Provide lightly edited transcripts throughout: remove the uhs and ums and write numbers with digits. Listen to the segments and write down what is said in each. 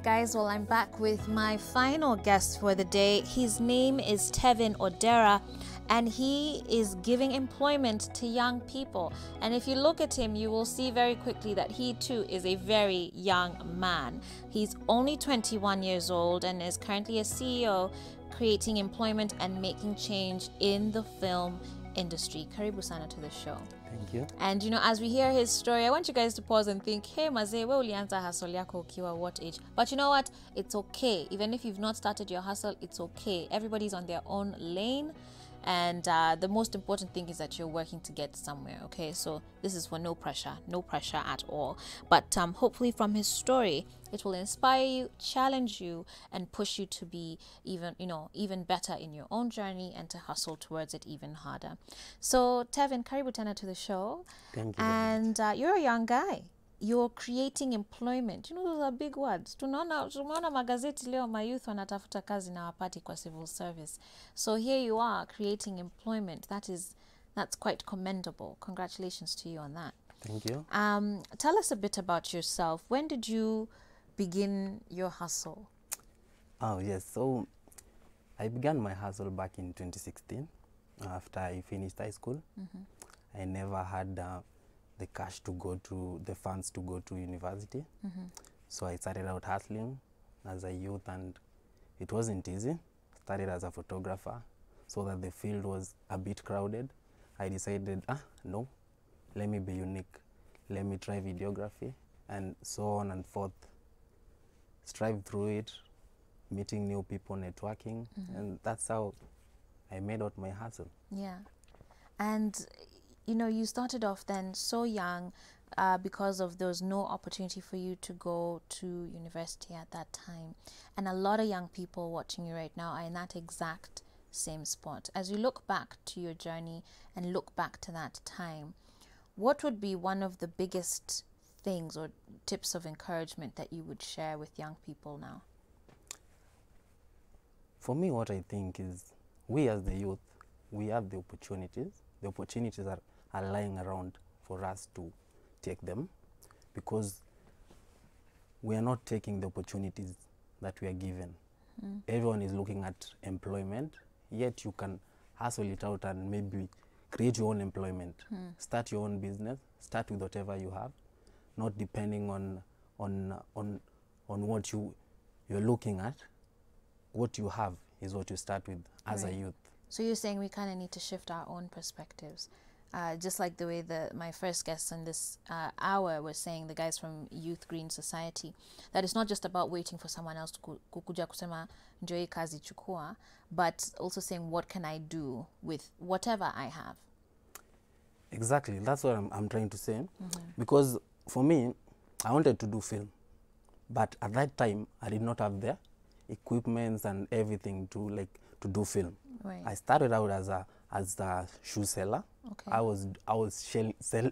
guys, well, I'm back with my final guest for the day. His name is Tevin Odera, and he is giving employment to young people. And if you look at him, you will see very quickly that he too is a very young man. He's only 21 years old and is currently a CEO, creating employment and making change in the film industry. Karibu sana to the show. Thank you. And you know, as we hear his story, I want you guys to pause and think, hey mazee, we ulianza hustle yako ukiwa what age? But you know what? It's okay. Even if you've not started your hustle, it's okay. Everybody's on their own lane. And the most important thing is that you're working to get somewhere, okay? So this is for no pressure at all. But hopefully from his story, it will inspire you, challenge you, and push you to be even better in your own journey and to hustle towards it even harder. So Tevin, karibu tena to the show. Thank you. And you're a young guy. You're creating employment. You know, those are big words. Tunaona magazeti leo mayouth wanatafuta kazi na wapati kwa civil service. So here you are creating employment. That's quite commendable. Congratulations to you on that. Thank you. Tell us a bit about yourself. When did you begin your hustle? Oh, yes. So I began my hustle back in 2016 after I finished high school. Mm-hmm. I never had the cash to go to, the funds to go to university. Mm-hmm. So I started out hustling as a youth, and it wasn't easy. Started as a photographer, so that the field was a bit crowded. I decided, no, let me be unique. Let me try videography, and so on and forth. Strive through it, meeting new people, networking, mm-hmm. and that's how I made out my hustle. Yeah. And you know, you started off then so young because of there was no opportunity for you to go to university at that time. And a lot of young people watching you right now are in that exact same spot. As you look back to your journey and look back to that time, what would be one of the biggest things or tips of encouragement that you would share with young people now? For me, what I think is we as the youth, we have the opportunities. The opportunities are lying around for us to take them, because we are not taking the opportunities that we are given. Mm. Everyone is looking at employment, yet you can hustle it out and maybe create your own employment. Mm. Start your own business, start with whatever you have, not depending on what you're looking at. What you have is what you start with as a youth. So you're saying we kind of need to shift our own perspectives. Just like the way my first guests in this hour was saying, the guys from Youth Green Society, that it's not just about waiting for someone else to kukuja kusema njoi kazi chukua, but also saying, what can I do with whatever I have? Exactly, that's what I'm trying to say. Mm-hmm. Because for me, I wanted to do film, but at that time, I did not have the equipments and everything to do film. Right. I started out as a shoe seller. Okay. I was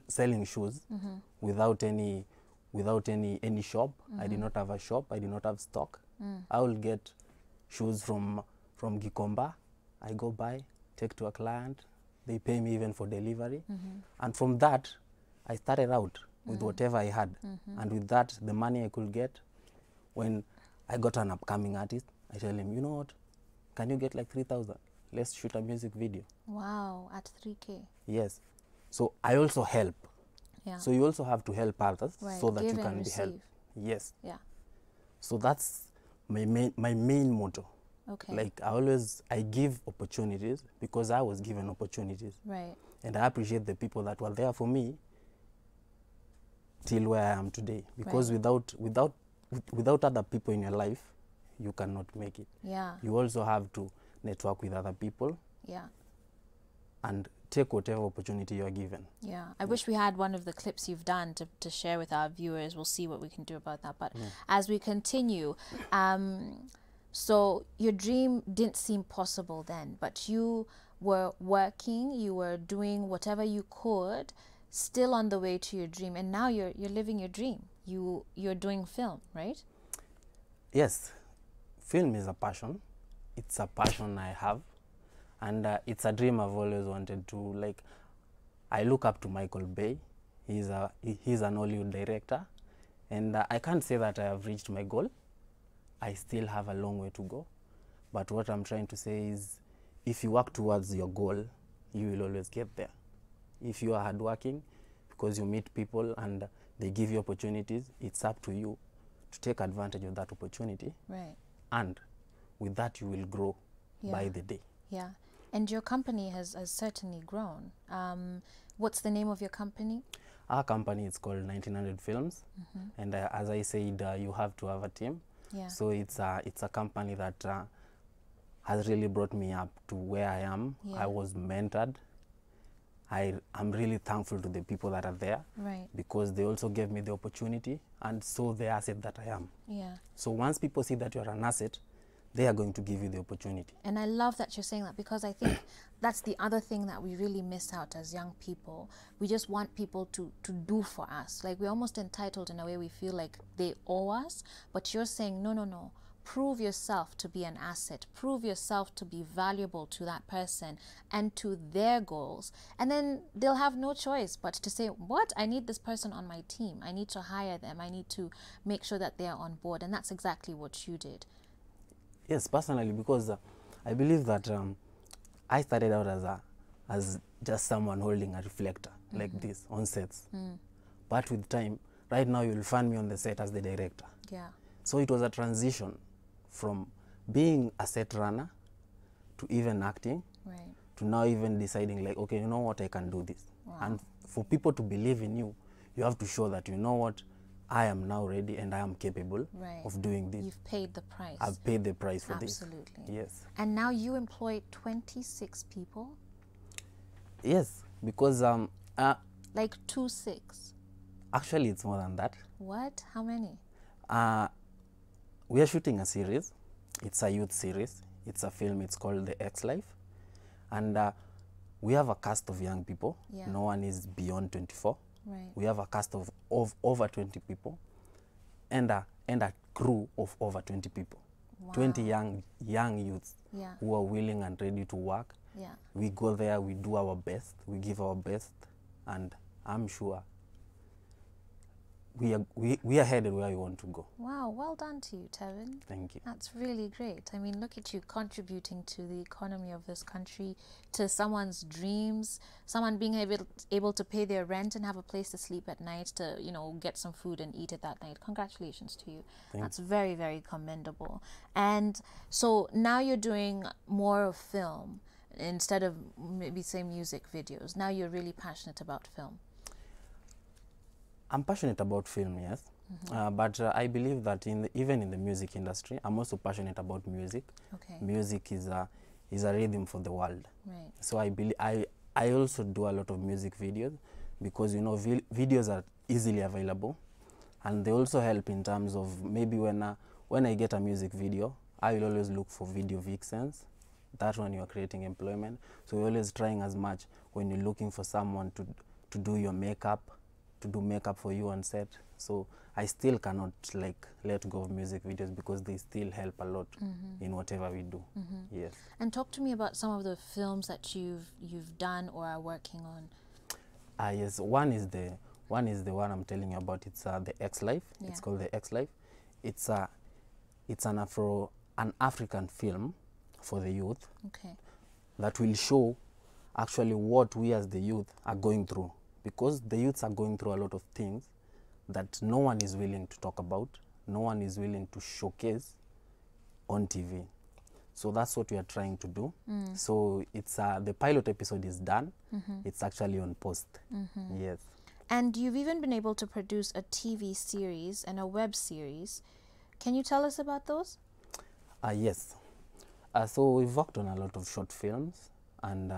selling shoes, mm-hmm. without any shop. Mm-hmm. I did not have a shop. I did not have stock. Mm. I will get shoes from Gikomba. I go buy, take to a client. They pay me even for delivery. Mm-hmm. And from that, I started out with whatever I had. Mm-hmm. And with that, the money I could get, when I got an upcoming artist, I tell him, you know what, can you get like 3,000? Let's shoot a music video. Wow, at 3K. Yes. So I also help. Yeah. So you also have to help others, right, so that you can be helped. Yes. Yeah. So that's my main motto. Okay. Like I give opportunities because I was given opportunities. Right. And I appreciate the people that were there for me till where I am today. Because right. without other people in your life, you cannot make it. Yeah. You also have to network with other people. Yeah. And take whatever opportunity you're given. Yeah. I wish we had one of the clips you've done to share with our viewers. We'll see what we can do about that. But as we continue, so your dream didn't seem possible then, but you were working, you were doing whatever you could, still on the way to your dream, and now you're living your dream. You're doing film, right? Yes. Film is a passion. It's a passion I have, and it's a dream I've always wanted to. I look up to Michael Bay. He's an Hollywood director, and I can't say that I have reached my goal, I still have a long way to go. But what I'm trying to say is, if you work towards your goal, you will always get there. If you are hardworking, because you meet people and they give you opportunities, it's up to you to take advantage of that opportunity. Right. And with that, you will grow by the day. Yeah. And your company has certainly grown. What's the name of your company? Our company is called 1900 Films. And as I said, you have to have a team. Yeah. So it's a company that has really brought me up to where I am. Yeah. I was mentored. I'm really thankful to the people that are there, Right. because they also gave me the opportunity and saw the asset that I am. Yeah. So once people see that you're an asset, they are going to give you the opportunity. And I love that you're saying that, because I think that's the other thing that we really miss out as young people. We just want people to do for us. Like, we're almost entitled in a way. We feel like they owe us. But you're saying, no, no, no. Prove yourself to be an asset. Prove yourself to be valuable to that person and to their goals. And then they'll have no choice but to say, what? I need this person on my team. I need to hire them. I need to make sure that they're on board. And that's exactly what you did. Yes, personally, because I believe that I started out as just someone holding a reflector like this on sets. But with time, right now you'll find me on the set as the director. Yeah. So it was a transition from being a set runner to even acting, Right. to now even deciding, like, okay, you know what, I can do this. Wow. And for people to believe in you, you have to show that, you know what, I am now ready and I am capable Right. of doing this. You've paid the price. I've paid the price for Absolutely. this. Yes. And now you employ 26 people? Yes, because Like 26? actually it's more than that. What? How many? We are shooting a series. It's a youth series. It's a film. It's called The X Life. And we have a cast of young people. Yeah. No one is beyond 24. Right. We have a cast of over 20 people and a crew of over 20 people. Wow. 20 young youths Yeah. who are willing and ready to work. Yeah. We go there, we do our best, we give our best, and I'm sure we are headed where we want to go. Wow. Well done to you, Tevin. Thank you. That's really great. I mean, look at you contributing to the economy of this country, to someone's dreams, someone being able to pay their rent and have a place to sleep at night, to, you know, get some food and eat it that night. Congratulations to you. That's very, very commendable. And so now you're doing more of film instead of maybe say music videos. Now you're really passionate about film. I'm passionate about film, yes, but I believe that even in the music industry, I'm also passionate about music. Okay. Music is a rhythm for the world. Right. So I believe I also do a lot of music videos, because, you know, videos are easily available, and they also help in terms of maybe when I get a music video, I will always look for video vixens. That's when you are creating employment. So you're always trying as much when you're looking for someone to do your makeup, to do makeup for you on set. So I still cannot like let go of music videos, because they still help a lot in whatever we do. Yes. And talk to me about some of the films that you've done or are working on. Yes, one is the one I'm telling you about. It's the X Life. Yeah. It's called the X Life. It's an African film for the youth Okay. that will show actually what we as the youth are going through, because the youths are going through a lot of things that no one is willing to talk about, no one is willing to showcase on TV. So that's what we are trying to do. So it's the pilot episode is done. It's actually on post. Yes. And you've even been able to produce a TV series and a web series. Can you tell us about those? Yes. So we've worked on a lot of short films, and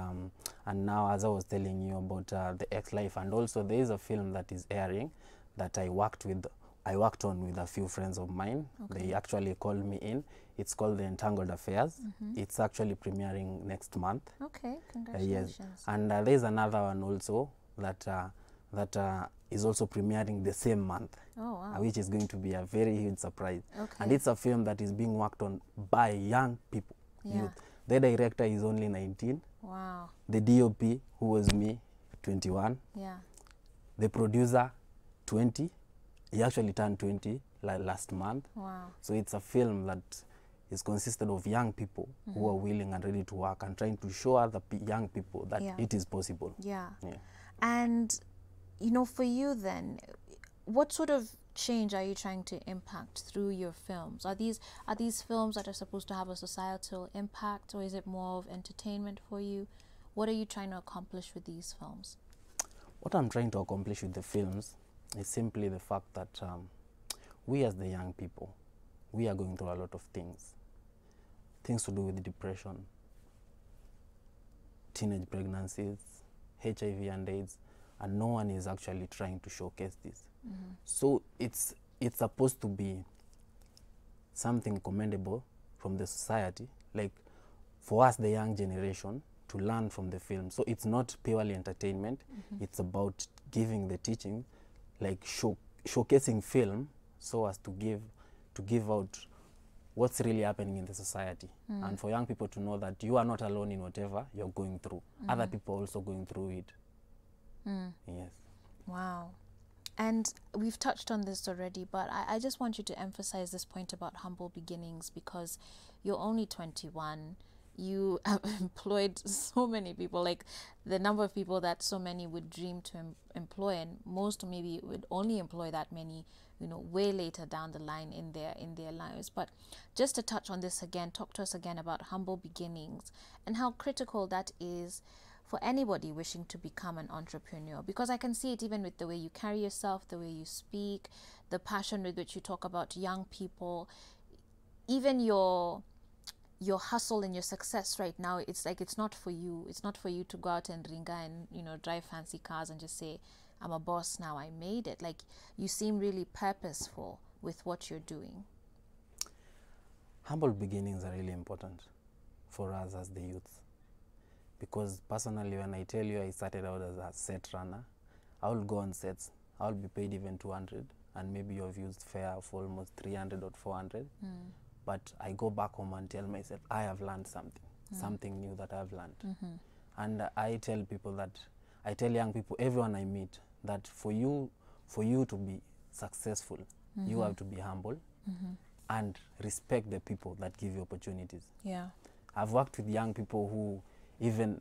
now, as I was telling you about the X Life, and also there is a film that is airing that I worked on with a few friends of mine. Okay. They actually called me in. It's called The Entangled Affairs. It's actually premiering next month. Okay, congratulations. Yes, and there's another one also that is also premiering the same month. Oh, wow. Which is going to be a very huge surprise. Okay. And it's a film that is being worked on by young people. Yeah. Youth. The director is only 19. Wow. The DOP, who was me, 21. Yeah. The producer, 20. he actually turned 20 last month. Wow. So it's a film that is consisted of young people who are willing and ready to work and trying to show other young people that Yeah. it is possible. Yeah. Yeah. And, you know, for you then, what sort of change are you trying to impact through your films? Are these films that are supposed to have a societal impact, or is it more of entertainment for you? What are you trying to accomplish with these films? What I'm trying to accomplish with the films is simply the fact that we as the young people, we are going through a lot of things. Things to do with depression, teenage pregnancies, HIV and AIDS, and no one is actually trying to showcase this. So it's supposed to be something commendable from the society, like for us, the young generation, to learn from the film. So it's not purely entertainment. It's about giving the teaching, like showcasing film, so as to give out what's really happening in the society, and for young people to know that you are not alone in whatever you're going through. Other people are also going through it. Yes. Wow. And we've touched on this already, but I just want you to emphasize this point about humble beginnings, because you're only 21. You have employed so many people, like the number of people that so many would dream to employ, and most maybe would only employ that many, you know, way later down the line in their lives. But just to touch on this again, talk to us again about humble beginnings and how critical that is for anybody wishing to become an entrepreneur, because I can see it even with the way you carry yourself, the way you speak, the passion with which you talk about young people, even your hustle and your success right now. It's like it's not for you to go out and ringa and, you know, drive fancy cars and just say, I'm a boss now, I made it. Like, you seem really purposeful with what you're doing. Humble beginnings are really important for us as the youth, because personally, when I tell you I started out as a set runner, I will go on sets, I will be paid even 200, and maybe you've used fare of almost 300 or 400. But I go back home and tell myself, I have learned something new that I've learned. And I tell young people, everyone I meet, that for you to be successful, you have to be humble and respect the people that give you opportunities. Yeah. I've worked with young people who, even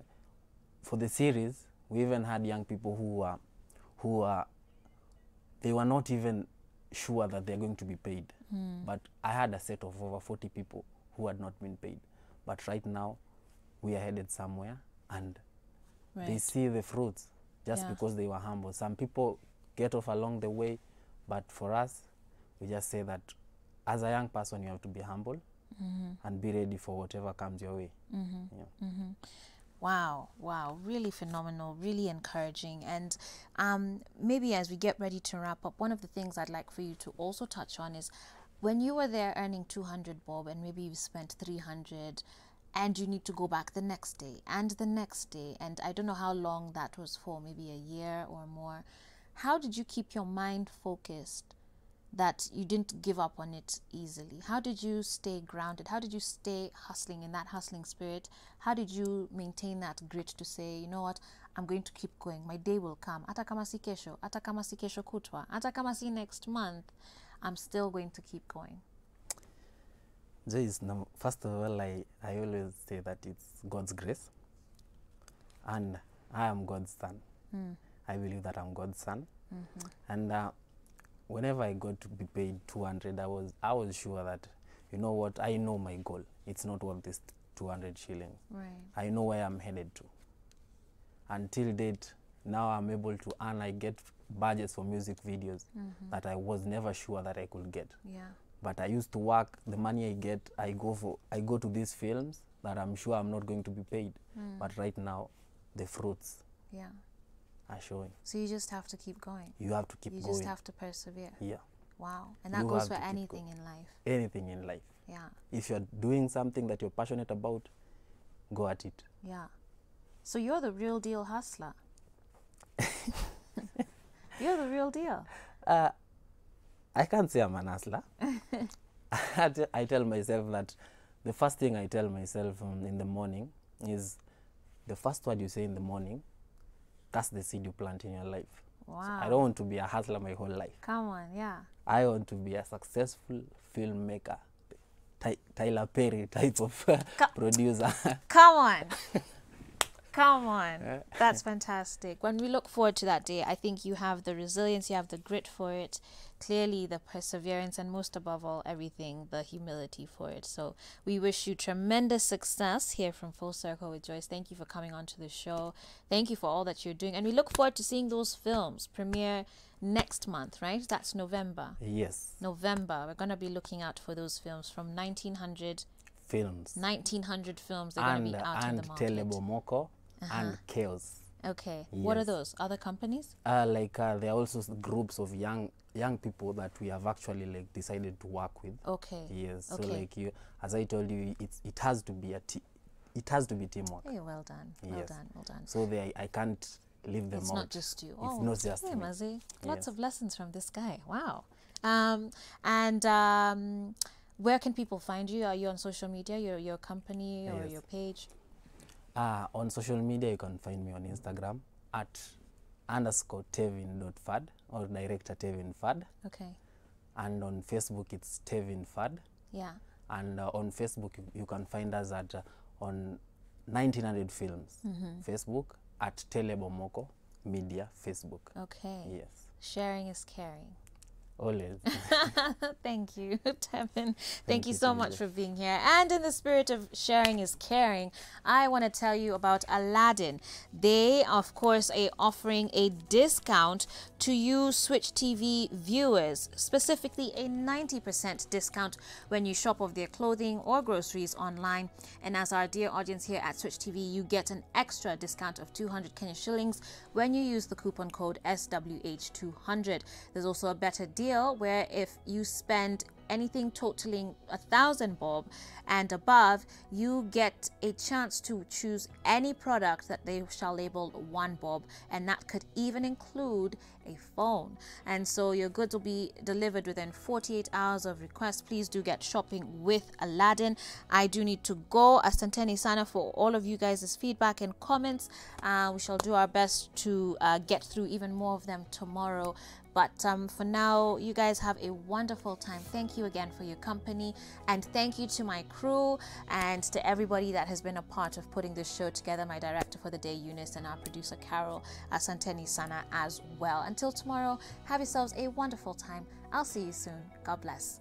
for the series, we even had young people who they were not even sure that they're going to be paid. But I had a set of over 40 people who had not been paid. But right now, we are headed somewhere, and they see the fruits just because they were humble. Some people get off along the way, but for us, we just say that as a young person, you have to be humble and be ready for whatever comes your way. Yeah. Wow, really phenomenal, really encouraging. And maybe as we get ready to wrap up, one of the things I'd like for you to also touch on is when you were there earning 200 bob, and maybe you spent 300, and you need to go back the next day and the next day, and I don't know how long that was for, maybe a year or more. How did you keep your mind focused that you didn't give up on it easily? How did you stay grounded? How did you stay hustling in that hustling spirit? How did you maintain that grit to say, you know what, I'm going to keep going. My day will come. Hata kama si kesho, hata kama si kesho kutwa, hata kama si next month, I'm still going to keep going. Joyce, first of all, I always say that it's God's grace, and I am God's son. I believe that I'm God's son. And whenever I got to be paid 200, I was sure that, you know what, I know my goal. It's not worth this 200 shillings. Right. I know where I'm headed to. Until date, now I'm able to earn. I get budgets for music videos that I was never sure that I could get. Yeah. But I used to work, the money I get, I go to these films that I'm sure I'm not going to be paid. But right now, the fruits are showing. So you just have to keep going. You have to keep going. You just have to persevere. Yeah. Wow. And that You goes have for to keep anything in life. Anything in life. Yeah. If you're doing something that you're passionate about, go at it. Yeah. So you're the real deal hustler. You're the real deal. I can't say I'm an hustler. I tell myself that the first thing I tell myself in the morning is the first word you say in the morning, that's the seed you plant in your life. Wow. I don't want to be a hustler my whole life. Come on, yeah. I want to be a successful filmmaker, Tyler Perry type of producer. Come on. Come on. That's fantastic. When we look forward to that day, I think you have the resilience, you have the grit for it, clearly the perseverance, and most above all, everything, the humility for it. So we wish you tremendous success here from Full Circle with Joyce. Thank you for coming on to the show. Thank you for all that you're doing. And we look forward to seeing those films premiere next month, right? That's November. Yes. November. We're going to be looking out for those films from 1900 films. 1900 films. They're going to be out in the market. And Telebomoko and Chaos. Okay. Yes. What are those? Other companies? There are also groups of young people that we have actually decided to work with. Okay. Yes. Okay. So as I told you, it has to be it has to be teamwork. Hey, well done. Well Yes. done. Well done. So I can't leave them It's out. not just you. It's not just hey, me. Mazi. Lots Yes. of lessons from this guy. Wow. Where can people find you? Are you on social media, your company or Yes. your page? On social media, you can find me on Instagram at _Tevin.Fad or director Tevin Fad. Okay. And on Facebook, it's Tevin Fad. Yeah. And on Facebook, you can find us at on 1900 Films Facebook, at Telebomoko Media Facebook. Okay. Yes. Sharing is caring. Always. Thank you, Tevin. Thank you you, so much Teresa. for being here. And in the spirit of sharing is caring, I want to tell you about Aladdin. They, of course, are offering a discount to you Switch TV viewers, specifically a 90% discount when you shop of their clothing or groceries online. And as our dear audience here at Switch TV, you get an extra discount of 200 Kenya shillings when you use the coupon code SWH200. There's also a better deal where if you spend anything totaling 1,000 bob and above, you get a chance to choose any product that they shall label 1 bob, and that could even include a phone. And so your goods will be delivered within 48 hours of request. Please do get shopping with Aladdin. I do need to go. Asanteni sana for all of you guys' feedback and comments. We shall do our best to get through even more of them tomorrow. But for now, you guys have a wonderful time. Thank you again for your company. And thank you to my crew and to everybody that has been a part of putting this show together. My director for the day, Eunice, and our producer, Carol. Asanteni sana as well. Until tomorrow, have yourselves a wonderful time. I'll see you soon. God bless.